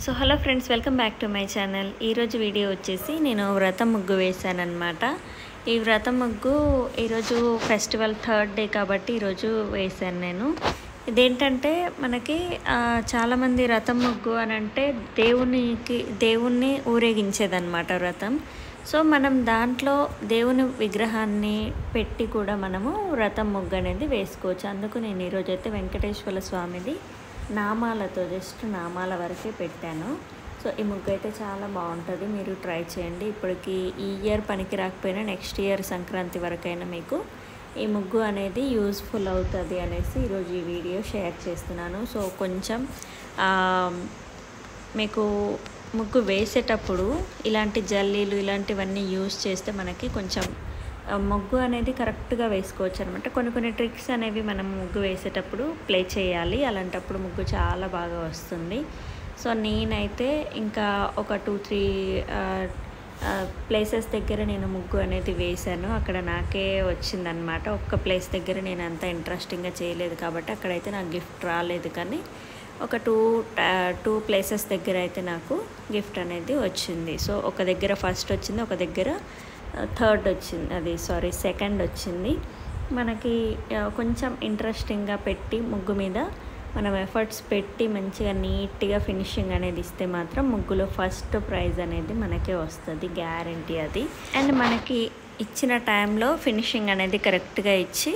So hello friends, welcome back to my channel. ఈరోజు video వచ్చేసి నేను వ్రతం ముగ్గు వేసాను అనమాట. ఈ వ్రతం ముగ్గు ఈరోజు ఫెస్టివల్ థర్డ్ డే కాబట్టి ఈరోజు వేసాను నేను. ఇదేంటంటే మనకి చాలామంది వ్రతం ముగ్గు అని అంటే దేవుణ్ణి ఊరేగించేదన్నమాట వ్రతం. సో మనం దాంట్లో దేవుని విగ్రహాన్ని పెట్టి కూడా మనము వ్రతం ముగ్గు అనేది వేసుకోవచ్చు. అందుకు నేను ఈరోజైతే వెంకటేశ్వర స్వామిది నామాలతో జస్ట్ నామాల వరకే పెట్టాను. సో ఈ ముగ్గు అయితే చాలా బాగుంటుంది, మీరు ట్రై చేయండి. ఇప్పటికి ఈ ఇయర్ పనికి రాకపోయినా నెక్స్ట్ ఇయర్ సంక్రాంతి వరకైనా మీకు ఈ ముగ్గు అనేది యూజ్ఫుల్ అవుతుంది అనేసి ఈరోజు ఈ వీడియో షేర్ చేస్తున్నాను. సో కొంచెం మీకు ముగ్గు వేసేటప్పుడు ఇలాంటి జల్లీలు ఇలాంటివన్నీ యూజ్ చేస్తే మనకి కొంచెం ముగ్గు అనేది కరెక్ట్గా వేసుకోవచ్చు అనమాట. కొన్ని ట్రిక్స్ అనేవి మనం ముగ్గు వేసేటప్పుడు ప్లే చేయాలి, అలాంటప్పుడు ముగ్గు చాలా బాగా వస్తుంది. సో నేనైతే ఇంకా ఒక 2-3 ప్లేసెస్ దగ్గర నేను ముగ్గు అనేది వేశాను. అక్కడ నాకే వచ్చిందనమాట. ఒక్క ప్లేస్ దగ్గర నేను అంత ఇంట్రెస్టింగ్గా చేయలేదు కాబట్టి అక్కడైతే నాకు గిఫ్ట్ రాలేదు, కానీ ఒక టూ ప్లేసెస్ దగ్గర అయితే నాకు గిఫ్ట్ అనేది వచ్చింది. సో ఒక దగ్గర ఫస్ట్ వచ్చింది, ఒక దగ్గర థర్డ్ వచ్చింది, సెకండ్ వచ్చింది. మనకి కొంచెం ఇంట్రెస్టింగ్గా పెట్టి ముగ్గు మీద మనం ఎఫర్ట్స్ పెట్టి మంచిగా నీట్గా ఫినిషింగ్ అనేది ఇస్తే మాత్రం ముగ్గులో ఫస్ట్ ప్రైజ్ అనేది మనకే వస్తుంది, గ్యారంటీ అది. అండ్ మనకి ఇచ్చిన టైంలో ఫినిషింగ్ అనేది కరెక్ట్గా ఇచ్చి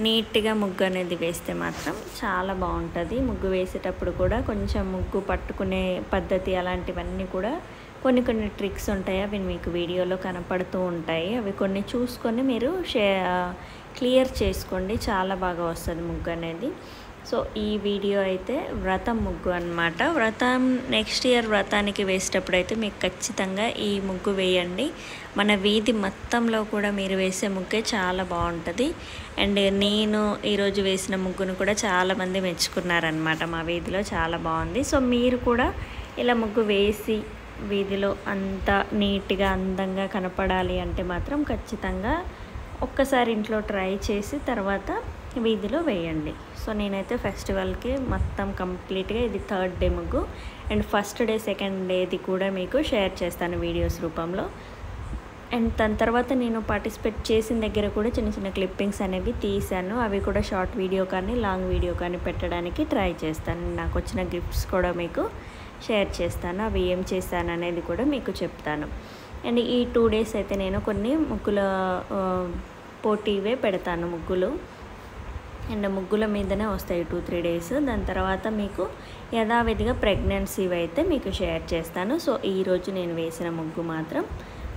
నీట్గా ముగ్గు అనేది వేస్తే మాత్రం చాలా బాగుంటుంది. ముగ్గు వేసేటప్పుడు కూడా కొంచెం ముగ్గు పట్టుకునే పద్ధతి అలాంటివన్నీ కూడా కొన్ని ట్రిక్స్ ఉంటాయి, అవి మీకు వీడియోలో కనపడుతూ ఉంటాయి. అవి కొన్ని చూసుకొని మీరు క్లియర్ చేసుకోండి, చాలా బాగా వస్తుంది ముగ్గు అనేది. సో ఈ వీడియో అయితే వ్రతం ముగ్గు అనమాట. వ్రతం నెక్స్ట్ ఇయర్ వ్రతానికి వేసేటప్పుడు అయితే మీకు ఖచ్చితంగా ఈ ముగ్గు వేయండి. మన వీధి మొత్తంలో కూడా మీరు వేసే ముగ్గే చాలా బాగుంటుంది. అండ్ నేను ఈరోజు వేసిన ముగ్గును కూడా చాలామంది మెచ్చుకున్నారనమాట, మా వీధిలో చాలా బాగుంది. సో మీరు కూడా ఇలా ముగ్గు వేసి వీధిలో అంత నీట్గా అందంగా కనపడాలి అంటే మాత్రం ఖచ్చితంగా ఒక్కసారి ఇంట్లో ట్రై చేసి తర్వాత వీధిలో వేయండి. సో నేనైతే ఫెస్టివల్కి మొత్తం కంప్లీట్గా ఇది థర్డ్ డే ముగ్గు, అండ్ ఫస్ట్ డే సెకండ్ డేది కూడా మీకు షేర్ చేస్తాను వీడియోస్ రూపంలో. అండ్ దాని తర్వాత నేను పార్టిసిపేట్ చేసిన దగ్గర కూడా చిన్న క్లిప్పింగ్స్ అనేవి తీశాను. అవి కూడా షార్ట్ వీడియో కానీ లాంగ్ వీడియో కానీ పెట్టడానికి ట్రై చేస్తాను. నాకు వచ్చిన గిఫ్ట్స్ కూడా మీకు షేర్ చేస్తాను, అవి ఏం చేస్తాను అనేది కూడా మీకు చెప్తాను. అండ్ ఈ 2 days అయితే నేను కొన్ని ముగ్గుల పోటీవే పెడతాను ముగ్గులు, అండ్ ముగ్గుల మీదనే వస్తాయి 2-3 days. దాని తర్వాత మీకు యథావిధిగా ప్రెగ్నెన్సీ అయితే మీకు షేర్ చేస్తాను. సో ఈరోజు నేను వేసిన ముగ్గు మాత్రం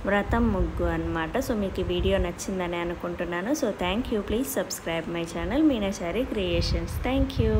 వ్రతం ముగ్గు అనమాట. సో మీకు ఈ వీడియో నచ్చిందని అనుకుంటున్నాను. So thank you. Please subscribe my channel Meenachari creations. Thank you.